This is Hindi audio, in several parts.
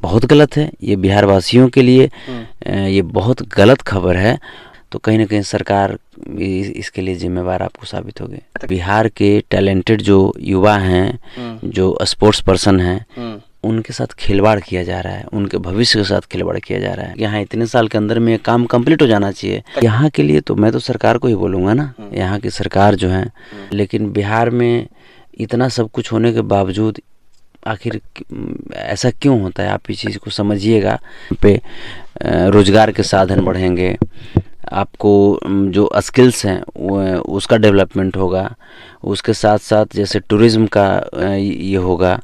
बहुत गलत है। ये बिहार वासियों के लिए ये बहुत गलत खबर है। तो कहीं ना कहीं सरकार इसके लिए जिम्मेवार आपको साबित होगी। बिहार के टैलेंटेड जो युवा हैं, जो स्पोर्ट्स पर्सन हैं, उनके साथ खिलवाड़ किया जा रहा है, उनके भविष्य के साथ खिलवाड़ किया जा रहा है। यहाँ इतने साल के अंदर में ये काम कंप्लीट हो जाना चाहिए। यहाँ के लिए तो मैं तो सरकार को ही बोलूँगा ना, यहाँ की सरकार जो है। लेकिन बिहार में इतना सब कुछ होने के बावजूद आखिर ऐसा क्यों होता है? आप इस चीज़ को समझिएगा। पे रोजगार के साधन बढ़ेंगे, आपको जो स्किल्स हैं उसका डेवलपमेंट होगा, उसके साथ साथ जैसे टूरिज्म का ये होगा।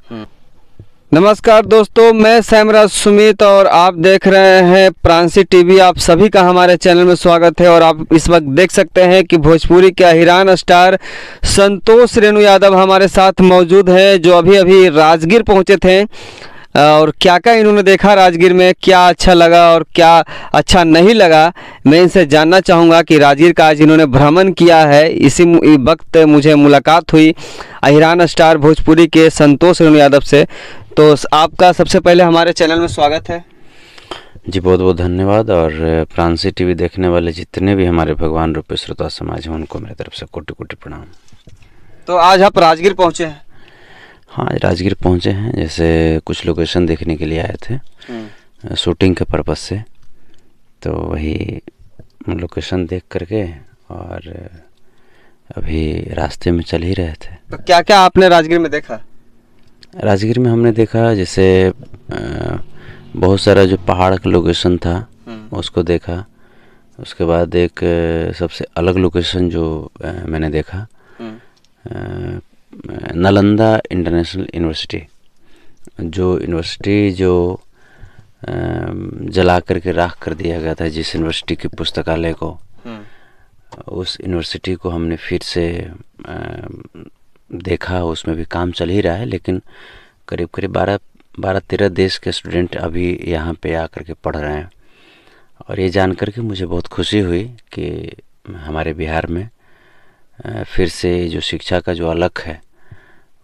नमस्कार दोस्तों, मैं सैमराज सुमित और आप देख रहे हैं प्रांसी टीवी। आप सभी का हमारे चैनल में स्वागत है। और आप इस वक्त देख सकते हैं कि भोजपुरी के हिरान स्टार संतोष रेणु यादव हमारे साथ मौजूद हैं, जो अभी अभी राजगीर पहुंचे थे। और क्या क्या इन्होंने देखा राजगीर में, क्या अच्छा लगा और क्या अच्छा नहीं लगा, मैं इनसे जानना चाहूँगा कि राजगीर का आज इन्होंने भ्रमण किया है। इसी वक्त मुझे मुलाकात हुई हिरान स्टार भोजपुरी के संतोष रेणु यादव से। तो आपका सबसे पहले हमारे चैनल में स्वागत है जी। बहुत बहुत धन्यवाद। और प्रांसी टीवी देखने वाले जितने भी हमारे भगवान रूपी श्रोता समाज हैं, उनको मेरी तरफ से कोटि कोटि प्रणाम। तो आज आप राजगीर पहुंचे हैं? हाँ, राजगीर पहुंचे हैं। जैसे कुछ लोकेशन देखने के लिए आए थे शूटिंग के पर्पज़ से, तो वही लोकेशन देख करके और अभी रास्ते में चल ही रहे थे। तो क्या क्या आपने राजगीर में देखा? राजगीर में हमने देखा जैसे बहुत सारा जो पहाड़ का लोकेशन था उसको देखा। उसके बाद एक सबसे अलग लोकेशन जो मैंने देखा, नालंदा इंटरनेशनल यूनिवर्सिटी, जो यूनिवर्सिटी जो जला करके राख कर दिया गया था, जिस यूनिवर्सिटी की पुस्तकालय को, उस यूनिवर्सिटी को हमने फिर से देखा। उसमें भी काम चल ही रहा है, लेकिन करीब करीब 12-13 देश के स्टूडेंट अभी यहाँ पे आकर के पढ़ रहे हैं। और ये जान कर के मुझे बहुत खुशी हुई कि हमारे बिहार में फिर से जो शिक्षा का जो अलख है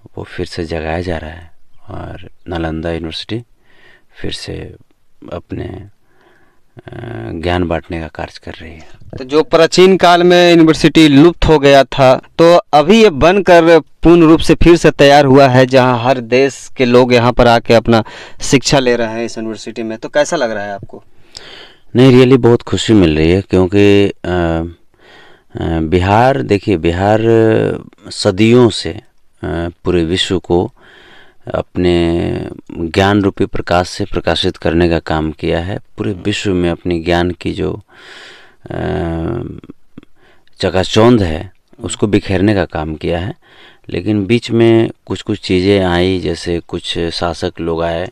वो फिर से जगाया जा रहा है, और नालंदा यूनिवर्सिटी फिर से अपने ज्ञान बांटने का कार्य कर रही है। तो जो प्राचीन काल में यूनिवर्सिटी लुप्त हो गया था, तो अभी ये बनकर पूर्ण रूप से फिर से तैयार हुआ है, जहां हर देश के लोग यहां पर आके अपना शिक्षा ले रहे हैं इस यूनिवर्सिटी में। तो कैसा लग रहा है आपको? नहीं, रियली बहुत खुशी मिल रही है, क्योंकि बिहार, देखिए, बिहार सदियों से पूरे विश्व को अपने ज्ञान रूपी प्रकाश से प्रकाशित करने का काम किया है। पूरे विश्व में अपनी ज्ञान की जो चकाचौंध है उसको बिखेरने का काम किया है। लेकिन बीच में कुछ कुछ चीज़ें आई, जैसे कुछ शासक लोग आए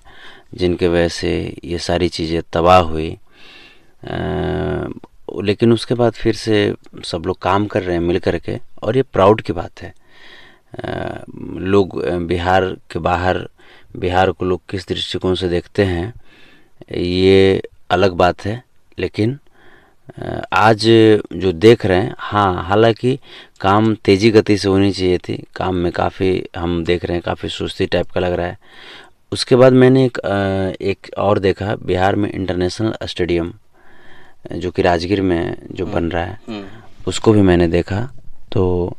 जिनके वजह से ये सारी चीज़ें तबाह हुई। लेकिन उसके बाद फिर से सब लोग काम कर रहे हैं मिल करके, और ये प्राउड की बात है। लोग बिहार के बाहर बिहार को लोग किस दृष्टिकोण से देखते हैं ये अलग बात है, लेकिन आज जो देख रहे हैं, हाँ, हालांकि काम तेज़ी गति से होनी चाहिए थी। काम में काफ़ी हम देख रहे हैं काफ़ी सुस्ती टाइप का लग रहा है। उसके बाद मैंने एक और देखा, बिहार में इंटरनेशनल स्टेडियम जो कि राजगीर में जो बन रहा है, उसको भी मैंने देखा। तो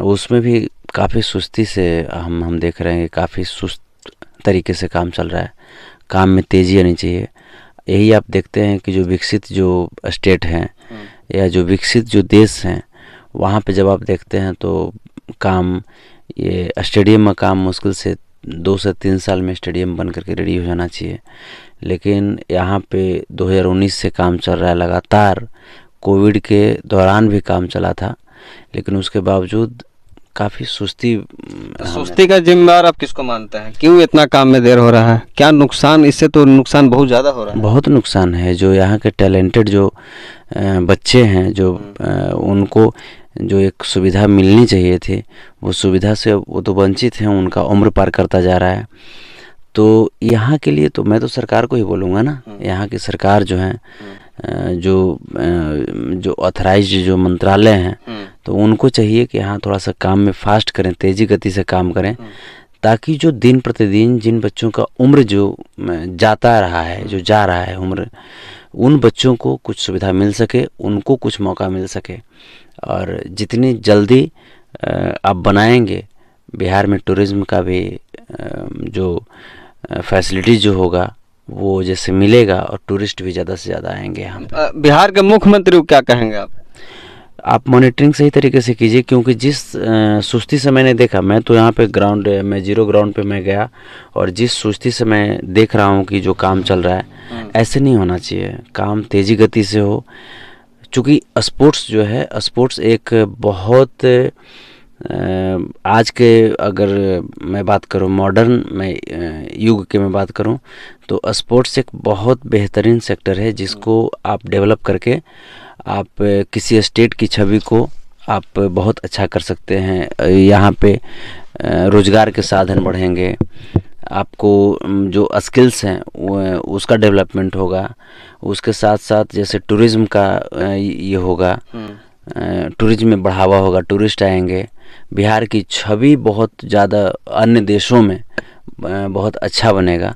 उसमें भी काफ़ी सुस्ती से हम देख रहे हैं कि काफ़ी सुस्त तरीके से काम चल रहा है। काम में तेज़ी आनी चाहिए। यही आप देखते हैं कि जो विकसित जो स्टेट हैं या जो विकसित जो देश हैं, वहाँ पे जब आप देखते हैं तो काम, ये स्टेडियम में काम मुश्किल से 2 से 3 साल में स्टेडियम बन करके रेडी हो जाना चाहिए। लेकिन यहाँ पे 2019 से काम चल रहा है लगातार। कोविड के दौरान भी काम चला था, लेकिन उसके बावजूद काफ़ी सुस्ती का जिम्मेदार आप किसको मानते हैं? क्यों इतना काम में देर हो रहा है? क्या नुकसान? इससे तो नुकसान बहुत ज़्यादा हो रहा है। बहुत नुकसान है। जो यहाँ के टैलेंटेड जो बच्चे हैं, जो उनको जो एक सुविधा मिलनी चाहिए थी, वो सुविधा से वो तो वंचित हैं, उनका उम्र पार करता जा रहा है। तो यहाँ के लिए तो मैं तो सरकार को ही बोलूँगा ना, यहाँ की सरकार जो है, जो ऑथराइज्ड जो मंत्रालय हैं, तो उनको चाहिए कि हाँ थोड़ा सा काम में फास्ट करें, तेज़ी गति से काम करें, ताकि जो दिन प्रतिदिन जिन बच्चों का उम्र जो जाता रहा है, जो जा रहा है उम्र, उन बच्चों को कुछ सुविधा मिल सके, उनको कुछ मौका मिल सके। और जितनी जल्दी आप बनाएंगे बिहार में टूरिज़्म का भी जो फैसिलिटीज़ जो होगा वो जैसे मिलेगा और टूरिस्ट भी ज़्यादा से ज़्यादा आएंगे यहाँ पे। बिहार के मुख्यमंत्री को क्या कहेंगे आप मॉनिटरिंग सही तरीके से कीजिए, क्योंकि जिस सुस्ती से मैंने देखा, मैं तो यहाँ पे मैं जीरो ग्राउंड पे मैं गया, और जिस सुस्ती से मैं देख रहा हूँ कि जो काम चल रहा है, ऐसे नहीं होना चाहिए। काम तेज़ी गति से हो, चूँकि स्पोर्ट्स जो है, स्पोर्ट्स एक बहुत आज के, अगर मैं बात करूं मॉडर्न युग के मैं बात करूं, तो स्पोर्ट्स एक बहुत बेहतरीन सेक्टर है जिसको आप डेवलप करके आप किसी स्टेट की छवि को आप बहुत अच्छा कर सकते हैं। यहाँ पे रोज़गार के साधन बढ़ेंगे, आपको जो स्किल्स हैं उसका डेवलपमेंट होगा, उसके साथ साथ जैसे टूरिज़्म का ये होगा, टूरिज्म में बढ़ावा होगा, टूरिस्ट आएंगे, बिहार की छवि बहुत ज़्यादा अन्य देशों में बहुत अच्छा बनेगा।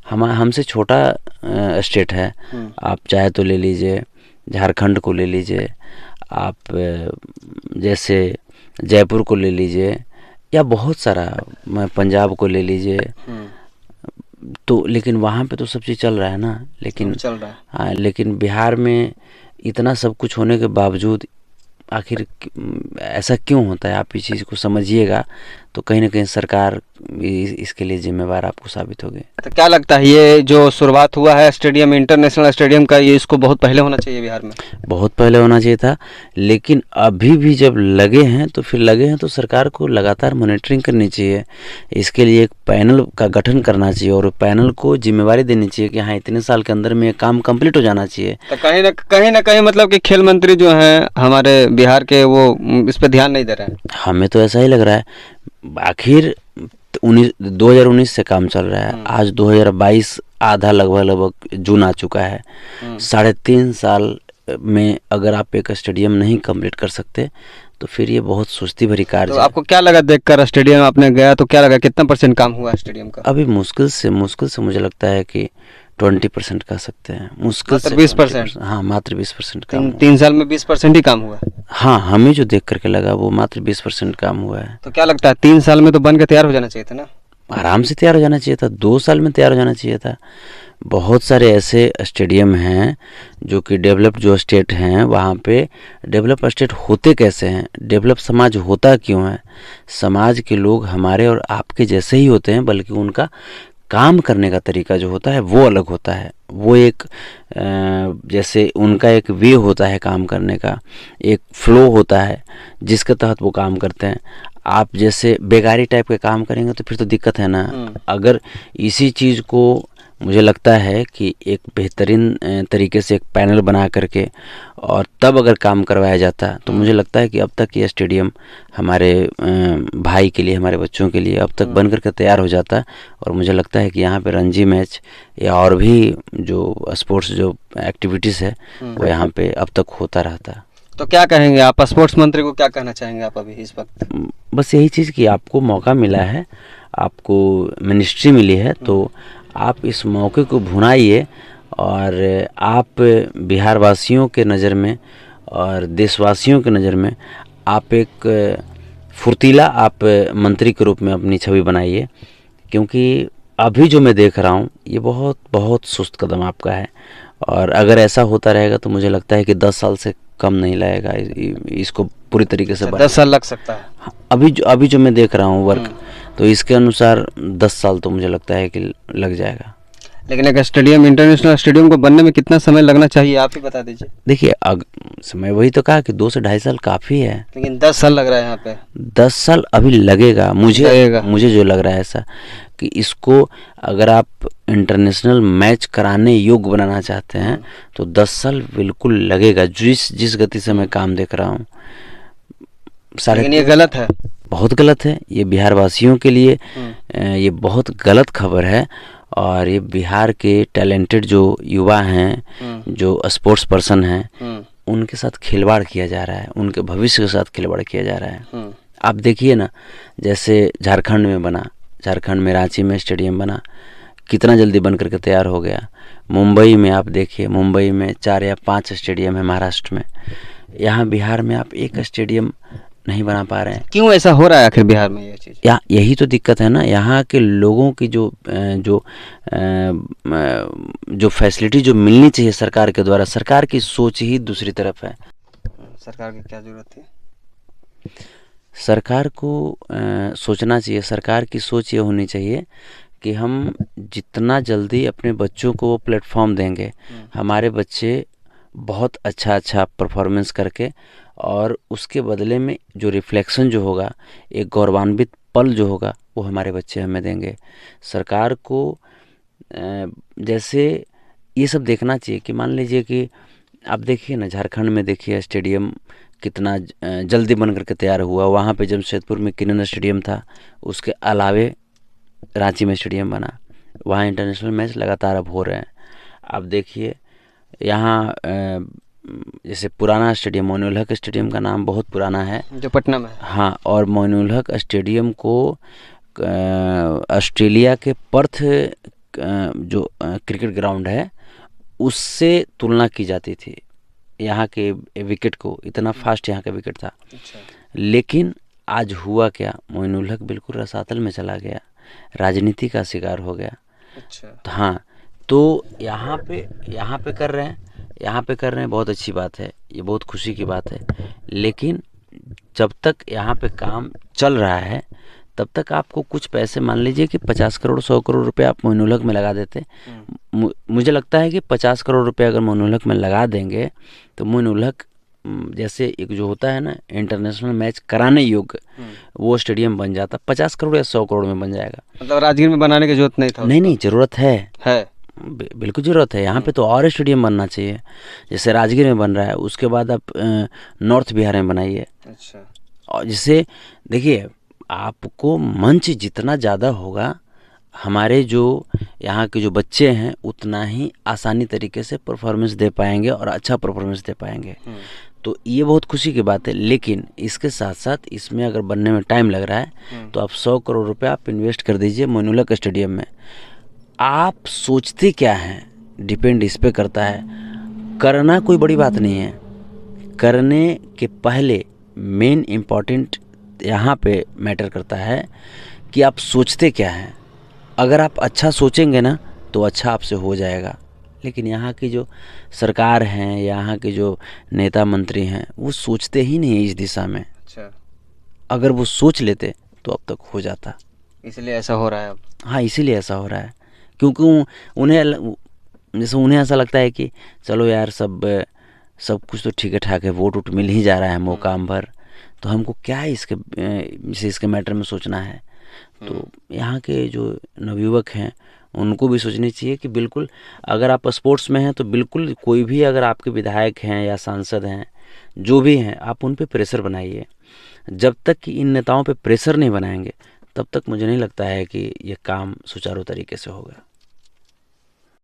हमसे छोटा स्टेट है, आप चाहे तो ले लीजिए झारखंड को ले लीजिए, आप जैसे जयपुर को ले लीजिए, या बहुत सारा पंजाब को ले लीजिए, तो लेकिन वहाँ पे तो सब चीज़ चल रहा है ना, लेकिन चल रहा है। हाँ, लेकिन बिहार में इतना सब कुछ होने के बावजूद आखिर ऐसा क्यों होता है? आप इस चीज़ को समझिएगा तो कहीं ना कहीं सरकार इसके लिए जिम्मेवार आपको साबित होगी। तो क्या लगता है ये जो शुरुआत हुआ है स्टेडियम, इंटरनेशनल स्टेडियम का, ये इसको बहुत पहले होना चाहिए बिहार में? बहुत पहले होना चाहिए था, लेकिन अभी भी जब लगे हैं तो फिर लगे हैं तो सरकार को लगातार मॉनिटरिंग करनी चाहिए। इसके लिए एक पैनल का गठन करना चाहिए और पैनल को जिम्मेवारी देनी चाहिए कि हाँ इतने साल के अंदर में काम कंप्लीट हो जाना चाहिए। तो कहीं ना कहीं मतलब कि खेल मंत्री जो हैं हमारे बिहार के, वो इस पर ध्यान नहीं दे रहे हैं। हमें तो ऐसा ही लग रहा है। आखिर 2019 से काम चल रहा है, आज 2022 आधा लगभग जून आ चुका है। 3.5 साल में अगर आप एक स्टेडियम नहीं कंप्लीट कर सकते तो फिर ये बहुत सुस्ती भरी कार्य तो है। आपको क्या लगा देखकर, स्टेडियम आपने गया तो क्या लगा, कितना % काम हुआ स्टेडियम का? अभी मुश्किल से मुझे लगता है कि 20% कह सकते हैं, मुश्किल से 20%। हाँ, मात्र 20% काम। 3 साल में 20% ही काम हुआ है? हाँ, हमें जो देख करके लगा वो मात्र 20% काम हुआ है। तो क्या लगता है 3 साल में तो बन के तैयार हो जाना चाहिए था ना? आराम से तैयार हो जाना चाहिए था, 2 साल में तैयार हो जाना चाहिए था। बहुत सारे ऐसे स्टेडियम हैं जो कि डेवलप जो स्टेट हैं, वहाँ पे डेवलप स्टेट होते कैसे हैं, डेवलप समाज होता क्यों है? समाज के लोग हमारे और आपके जैसे ही होते हैं, बल्कि उनका काम करने का तरीका जो होता है वो अलग होता है। वो एक जैसे उनका एक वे होता है काम करने का, एक फ्लो होता है जिसके तहत वो काम करते हैं। आप जैसे बेगारी टाइप के काम करेंगे तो फिर तो दिक्कत है ना। अगर इसी चीज़ को मुझे लगता है कि एक बेहतरीन तरीके से एक पैनल बना करके और तब अगर काम करवाया जाता तो मुझे लगता है कि अब तक ये स्टेडियम हमारे भाई के लिए, हमारे बच्चों के लिए अब तक बन करके तैयार हो जाता। और मुझे लगता है कि यहाँ पे रणजी मैच या और भी जो स्पोर्ट्स जो एक्टिविटीज़ है वो यहाँ पे अब तक होता रहता। तो क्या कहेंगे आप, स्पोर्ट्स मंत्री को क्या कहना चाहेंगे आप अभी इस वक्त? बस यही चीज़ कि आपको मौका मिला है, आपको मिनिस्ट्री मिली है, तो आप इस मौके को भुनाइए और आप बिहार वासियों के नज़र में और देशवासियों के नज़र में आप एक फुर्तीला आप मंत्री के रूप में अपनी छवि बनाइए। क्योंकि अभी जो मैं देख रहा हूँ ये बहुत बहुत सुस्त कदम आपका है, और अगर ऐसा होता रहेगा तो मुझे लगता है कि 10 साल से कम नहीं लगेगा इसको पूरी तरीके से। 10 साल लग सकता है अभी जो मैं देख रहा हूँ वर्क, तो इसके अनुसार 10 साल तो मुझे लगता है कि लग जाएगा। लेकिन एक स्टेडियम, इंटरनेशनल स्टेडियम को बनने में कितना समय लगना चाहिए, आप ही बता दीजिए। देखिए, समय वही तो कहा कि 2 से 2.5 साल काफ़ी है, लेकिन 10 साल लग रहा है यहाँ पे। 10 साल अभी लगेगा मुझे जो लग रहा है ऐसा कि इसको अगर आप इंटरनेशनल मैच कराने योग्य बनाना चाहते हैं तो 10 साल बिल्कुल लगेगा, जिस गति से मैं काम देख रहा हूँ। लेकिन ये गलत है, बहुत गलत है। ये बिहार वासियों के लिए ये बहुत गलत खबर है, और ये बिहार के टैलेंटेड जो युवा हैं, जो स्पोर्ट्स पर्सन हैं, उनके साथ खिलवाड़ किया जा रहा है, उनके भविष्य के साथ खिलवाड़ किया जा रहा है। आप देखिए ना, जैसे झारखंड में बना, झारखंड में रांची में स्टेडियम बना, कितना जल्दी बन करके तैयार हो गया। मुंबई में आप देखिए, मुंबई में 4 या 5 स्टेडियम है महाराष्ट्र में। यहाँ बिहार में आप एक स्टेडियम नहीं बना पा रहे हैं। क्यों ऐसा हो रहा है आखिर बिहार में ये चीज़? यहाँ यही तो दिक्कत है ना, यहाँ के लोगों की जो फैसिलिटी जो मिलनी चाहिए सरकार के द्वारा, सरकार की सोच ही दूसरी तरफ है। सरकार की क्या जरूरत है? सरकार को सोचना चाहिए, सरकार की सोच ये होनी चाहिए कि हम जितना जल्दी अपने बच्चों को वो प्लेटफॉर्म देंगे, हमारे बच्चे बहुत अच्छा परफॉर्मेंस करके, और उसके बदले में जो रिफ्लेक्शन जो होगा, एक गौरवान्वित पल जो होगा, वो हमारे बच्चे हमें देंगे। सरकार को जैसे ये सब देखना चाहिए कि मान लीजिए कि आप देखिए ना, झारखंड में देखिए स्टेडियम कितना जल्दी बन करके तैयार हुआ। वहाँ पे जमशेदपुर में किरण स्टेडियम था, उसके अलावे रांची में स्टेडियम बना। वहाँ इंटरनेशनल मैच लगातार अब हो रहे हैं। आप देखिए यहाँ जैसे पुराना स्टेडियम मोइनुल हक स्टेडियम का नाम बहुत पुराना है, जो पटना में है। हाँ, और मोइनुल हक स्टेडियम को ऑस्ट्रेलिया के पर्थ जो क्रिकेट ग्राउंड है उससे तुलना की जाती थी। यहाँ के विकेट को, इतना फास्ट यहाँ का विकेट था। अच्छा। लेकिन आज हुआ क्या, मोइनुल हक बिल्कुल रसातल में चला गया, राजनीति का शिकार हो गया। अच्छा। हाँ, तो यहाँ पे कर रहे हैं, बहुत अच्छी बात है, ये बहुत खुशी की बात है। लेकिन जब तक यहाँ पे काम चल रहा है तब तक आपको कुछ पैसे, मान लीजिए कि 50 करोड़ 100 करोड़ रुपए आप मोइनुल हक में लगा देते। मुझे लगता है कि 50 करोड़ रुपए अगर मोइनुल हक में लगा देंगे तो मोइनुल हक जैसे एक जो होता है ना इंटरनेशनल मैच कराने योग्य, वो स्टेडियम बन जाता। 50 करोड़ या 100 करोड़ में बन जाएगा। मतलब राजगीर में बनाने की जरूरत नहीं था? नहीं, जरूरत है। बिल्कुल ज़रूरत है। यहाँ पे तो और स्टेडियम बनना चाहिए, जैसे राजगीर में बन रहा है, उसके बाद आप नॉर्थ बिहार में बनाइए। अच्छा। और जिससे देखिए आपको मंच जितना ज़्यादा होगा, हमारे जो यहाँ के जो बच्चे हैं उतना ही आसानी तरीके से परफॉर्मेंस दे पाएंगे और अच्छा परफॉर्मेंस दे पाएंगे। तो ये बहुत खुशी की बात है। लेकिन इसके साथ साथ इसमें अगर बनने में टाइम लग रहा है तो आप 100 करोड़ रुपए आप इन्वेस्ट कर दीजिए मोइनुल हक स्टेडियम में। आप सोचते क्या हैं डिपेंड इस पे करता है। करना कोई बड़ी बात नहीं है, करने के पहले मेन इम्पॉर्टेंट यहाँ पे मैटर करता है कि आप सोचते क्या हैं। अगर आप अच्छा सोचेंगे ना तो अच्छा आपसे हो जाएगा। लेकिन यहाँ की जो सरकार हैं, यहाँ के जो नेता मंत्री हैं, वो सोचते ही नहीं इस दिशा में। अच्छा। अगर वो सोच लेते तो अब तक हो जाता। इसलिए ऐसा हो रहा है अब। हाँ, इसीलिए ऐसा हो रहा है, क्योंकि उन्हें ऐसा लगता है कि चलो यार सब कुछ तो ठीक है ठाक है, वोट मिल ही जा रहा है मौका भर, तो हमको क्या इसके मैटर में सोचना है। तो यहाँ के जो नवयुवक हैं उनको भी सोचनी चाहिए कि बिल्कुल अगर आप स्पोर्ट्स में हैं तो बिल्कुल कोई भी अगर आपके विधायक हैं या सांसद हैं, जो भी हैं, आप उन पे प्रेशर बनाइए। जब तक कि इन नेताओं पे प्रेशर नहीं बनाएंगे तब तक मुझे नहीं लगता है कि ये काम सुचारू तरीके से होगा।